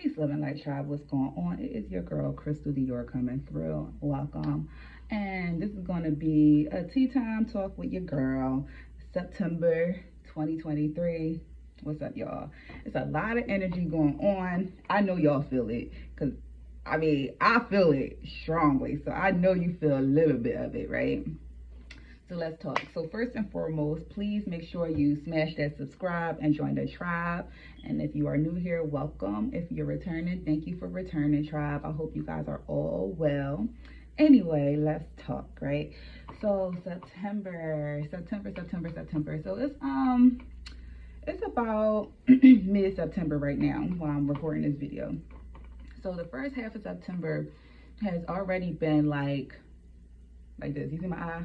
Peace, love, and light, tribe. What's going on? It is your girl, Crystal Dior, coming through. Welcome. And this is going to be a tea time talk with your girl, September 2023. What's up, y'all? It's a lot of energy going on. I know y'all feel it because, I feel it strongly. So I know you feel a little bit of it, right? So let's talk. So first and foremost, please make sure you smash that subscribe and join the tribe. And if you are new here, welcome. If you're returning, thank you for returning, tribe. I hope you guys are all well. Anyway, let's talk, right? So September. So it's about mid-September right now while I'm recording this video. So the first half of September has already been like this. You see my eye?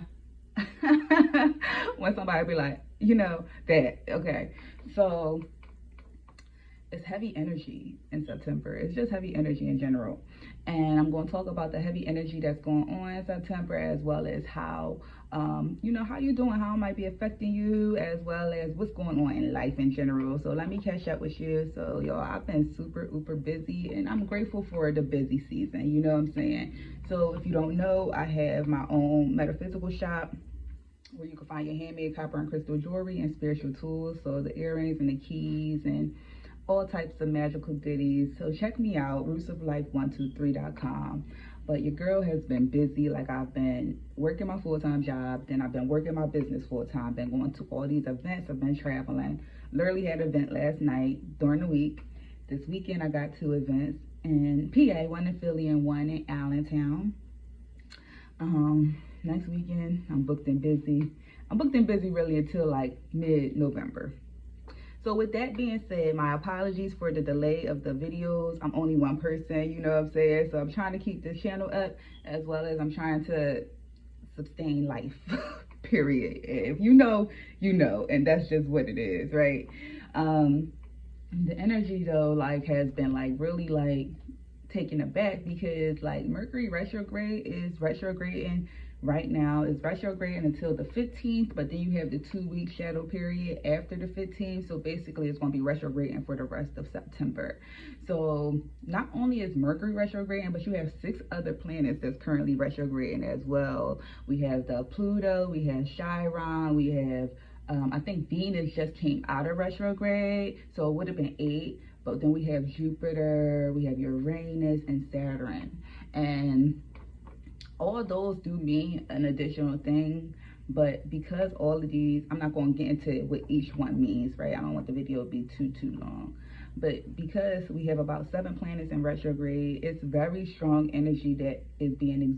When somebody be like, that, okay. So it's heavy energy in September. It's just heavy energy in general. And I'm going to talk about the heavy energy that's going on in September, as well as how, how you're doing, how it might be affecting you, as well as what's going on in life in general. So let me catch up with you. So, y'all, I've been super busy, and I'm grateful for the busy season. You know what I'm saying? So if you don't know, I have my own MetaPhysical shop where you can find your handmade copper and crystal jewelry and spiritual tools. So the earrings and the keys and all types of magical goodies. So check me out, rootsoflife123.com. But your girl has been busy. Like, I've been working my full-time job, then I've been working my business full-time, been going to all these events, I've been traveling. Literally had an event last night during the week. This weekend I got 2 events in PA, one in Philly and one in Allentown. Next weekend I'm booked and busy. I'm booked and busy really until like mid-November. So with that being said, my apologies for the delay of the videos. I'm only one person, you know what I'm saying? So I'm trying to keep this channel up, as well as I'm trying to sustain life, period. If you know, you know, and that's just what it is, right? The energy though, like, has been like really like taken aback, because like Mercury retrograde is retrograding right now. It's retrograding until the 15th, but then you have the 2-week shadow period after the 15th. So basically it's going to be retrograding for the rest of September. So not only is Mercury retrograding, but you have 6 other planets that's currently retrograding as well. We have the Pluto, we have Chiron, we have I think Venus just came out of retrograde, so it would have been 8. But then we have Jupiter, we have Uranus, and Saturn. And all those do mean an additional thing. But because all of these, I'm not going to get into what each one means, right? I don't want the video to be too long. But because we have about 7 planets in retrograde, it's very strong energy that is being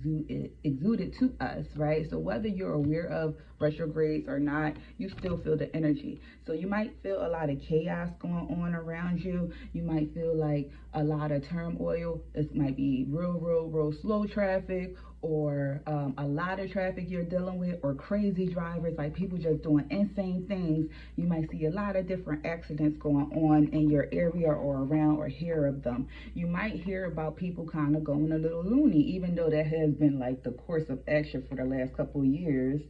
exuded to us, right? So whether you're aware of retrogrades or not, you still feel the energy. So you might feel a lot of chaos going on around you. You might feel like a lot of turmoil. It might be real slow traffic, or a lot of traffic you're dealing with, or crazy drivers, like people just doing insane things. You might see a lot of different accidents going on in your area or around, or hear of them. You might hear about people kind of going a little loony, even though that has been like the course of action for the last couple of years.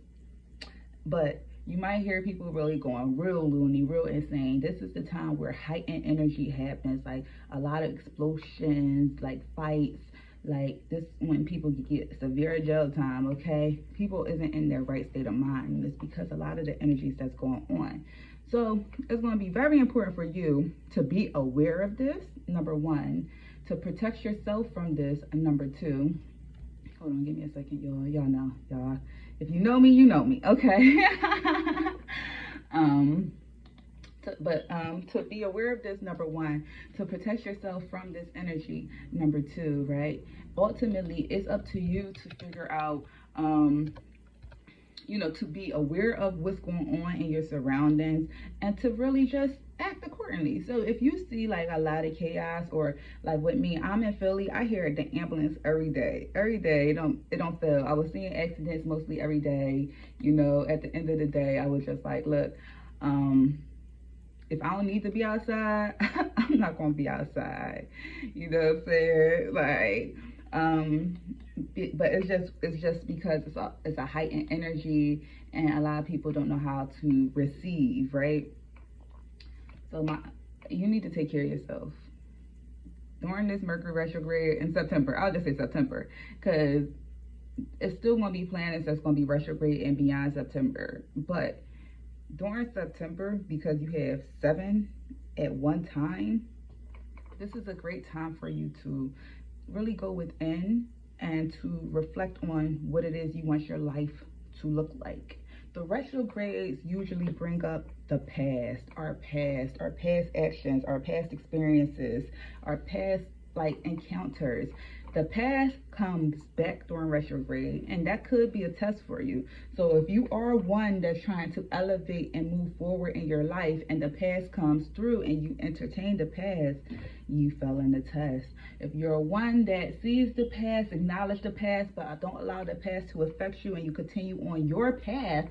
But you might hear people really going real loony, real insane. This is the time where heightened energy happens, like a lot of explosions, like fights. Like this, when people get severe jail time, okay? People isn't in their right state of mind, and it's because a lot of the energies that's going on. So it's going to be very important for you to be aware of this, number 1, to protect yourself from this, and number 2, hold on, give me a second, y'all know, y'all, if you know me, you know me, okay? To be aware of this, number 1, to protect yourself from this energy, number 2, right? Ultimately, it's up to you to figure out, to be aware of what's going on in your surroundings, and to really just act accordingly. So if you see like a lot of chaos, or like with me, I'm in Philly, I hear the ambulance every day. It don't fail. I was seeing accidents mostly every day. At the end of the day, I was just like, look, if I don't need to be outside, I'm not gonna be outside. You know what I'm saying? Like, but it's just because it's a heightened energy, and a lot of people don't know how to receive, right? So you need to take care of yourself. during this Mercury retrograde in September, I'll just say September, because it's still going to be planets that's going to be retrograde and beyond September. But during September, because you have 7 at one time, this is a great time for you to really go within and to reflect on what it is you want your life to look like. The retrogrades usually bring up the past, our past actions, our past experiences, our past encounters. The past comes back during retrograde, and that could be a test for you. So if you are one that's trying to elevate and move forward in your life, and the past comes through and you entertain the past, you fell in the test. If you're one that sees the past, acknowledge the past, but don't allow the past to affect you, and you continue on your path,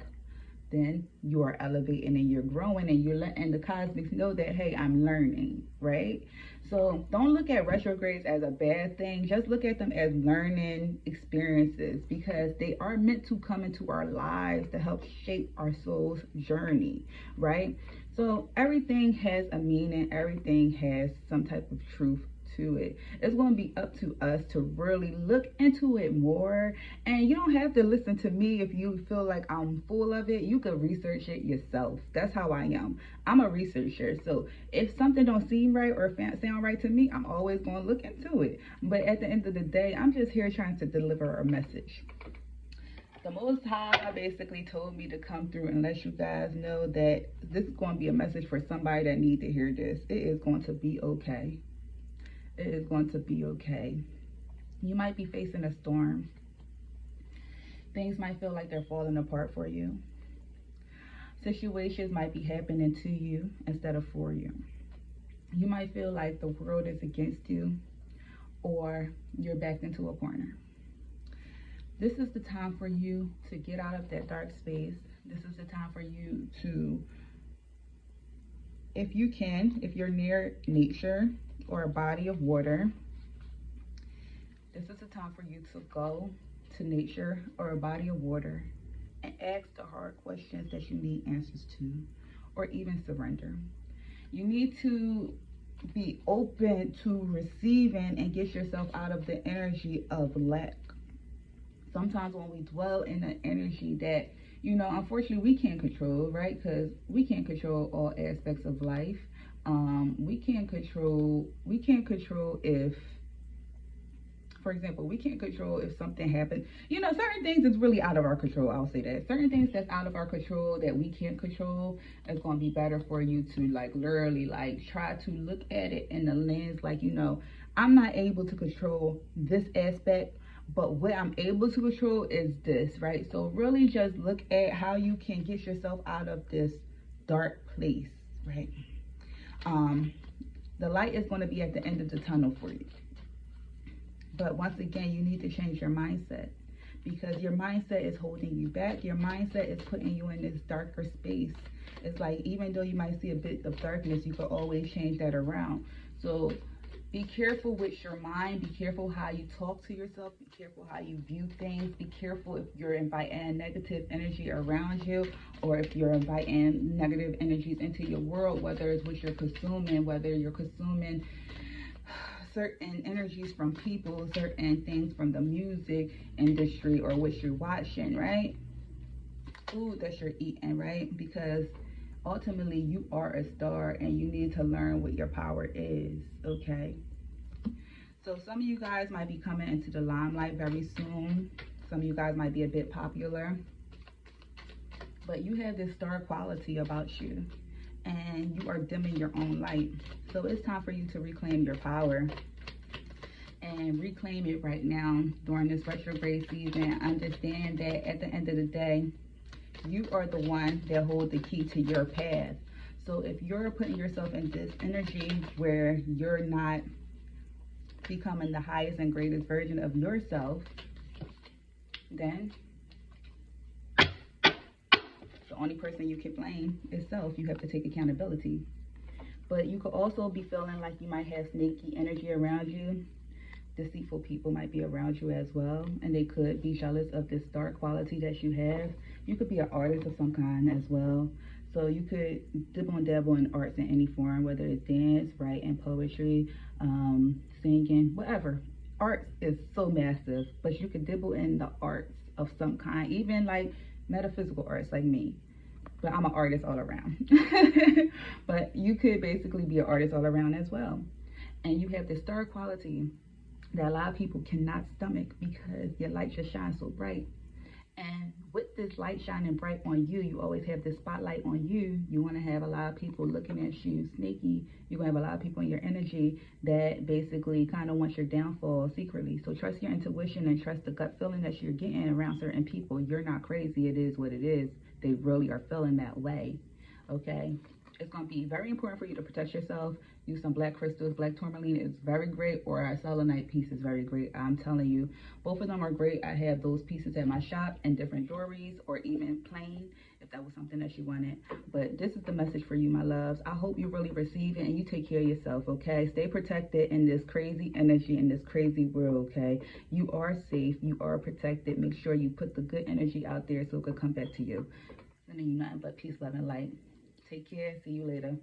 then you are elevating and you're growing, and you're letting the cosmics know that, hey, I'm learning, right? So don't look at retrogrades as a bad thing. Just look at them as learning experiences, because they are meant to come into our lives to help shape our soul's journey, right? So everything has a meaning. Everything has some type of truth to it. It's going to be up to us to really look into it more. And you don't have to listen to me if you feel like I'm full of it. You could research it yourself. That's how I am. I'm a researcher. So if something don't seem right or sound right to me, I'm always going to look into it. But at the end of the day, I'm just here trying to deliver a message. The Most High basically told me to come through and let you guys know that this is going to be a message for somebody that need to hear this. It is going to be okay. It is going to be okay. You might be facing a storm. Things might feel like they're falling apart for you. Situations might be happening to you instead of for you. You might feel like the world is against you, or you're backed into a corner. This is the time for you to get out of that dark space. This is the time for you to, if you can, if you're near nature or a body of water, this is the time for you to go to nature or a body of water and ask the hard questions that you need answers to, or even surrender. You need to be open to receiving and get yourself out of the energy of lack. Sometimes when we dwell in an energy that, unfortunately we can't control, right? Because we can't control all aspects of life. We can't control if, for example, we can't control if something happens. Certain things is really out of our control. I'll say that. Certain things that's out of our control that we can't control, it's going to be better for you to literally try to look at it in the lens I'm not able to control this aspect, but what I'm able to control is this, right? So really just look at how you can get yourself out of this dark place, right? The light is going to be at the end of the tunnel for you. But once again, you need to change your mindset, because your mindset is holding you back. Your mindset is putting you in this darker space. It's like, even though you might see a bit of darkness, you can always change that around. So be careful with your mind. Be careful how you talk to yourself. Be careful how you view things. Be careful if you're inviting negative energy around you, or if you're inviting negative energies into your world, whether it's what you're consuming, whether you're consuming certain energies from people, certain things from the music industry, or what you're watching, right? Food that you're eating, right? Because ultimately you are a star and you need to learn what your power is, okay? So some of you guys might be coming into the limelight very soon. Some of you guys might be a bit popular, but you have this star quality about you, and you are dimming your own light. So it's time for you to reclaim your power, and reclaim it right now during this retrograde season. Understand that at the end of the day, you are the one that holds the key to your path. So if you're putting yourself in this energy where you're not becoming the highest and greatest version of yourself, then the only person you can blame is self. You have to take accountability. But you could also be feeling like you might have snaky energy around you. Deceitful people might be around you as well, and they could be jealous of this dark quality that you have. You could be an artist of some kind as well. So you could dip and dabble in arts in any form, whether it's dance, writing, poetry, singing, whatever. Arts is so massive, but you could dibble in the arts of some kind, even like metaphysical arts like me. But I'm an artist all around. But you could basically be an artist all around as well. And you have this star quality that a lot of people cannot stomach because your light just shines so bright. And with this light shining bright on you, you always have this spotlight on you. You want to have a lot of people looking at you sneaky. You're going to have a lot of people in your energy that basically kind of want your downfall secretly. So trust your intuition and trust the gut feeling that you're getting around certain people. You're not crazy. It is what it is. They really are feeling that way. Okay? It's going to be very important for you to protect yourself. Use some black crystals. Black tourmaline is very great, or a selenite piece is very great. I'm telling you, both of them are great. I have those pieces at my shop in different jewelries, or even plain, if that was something that you wanted. But this is the message for you, my loves. I hope you really receive it and you take care of yourself, okay? Stay protected in this crazy energy, in this crazy world, okay? You are safe. You are protected. Make sure you put the good energy out there so it could come back to you. Sending you nothing but peace, love, and light. Take care. See you later.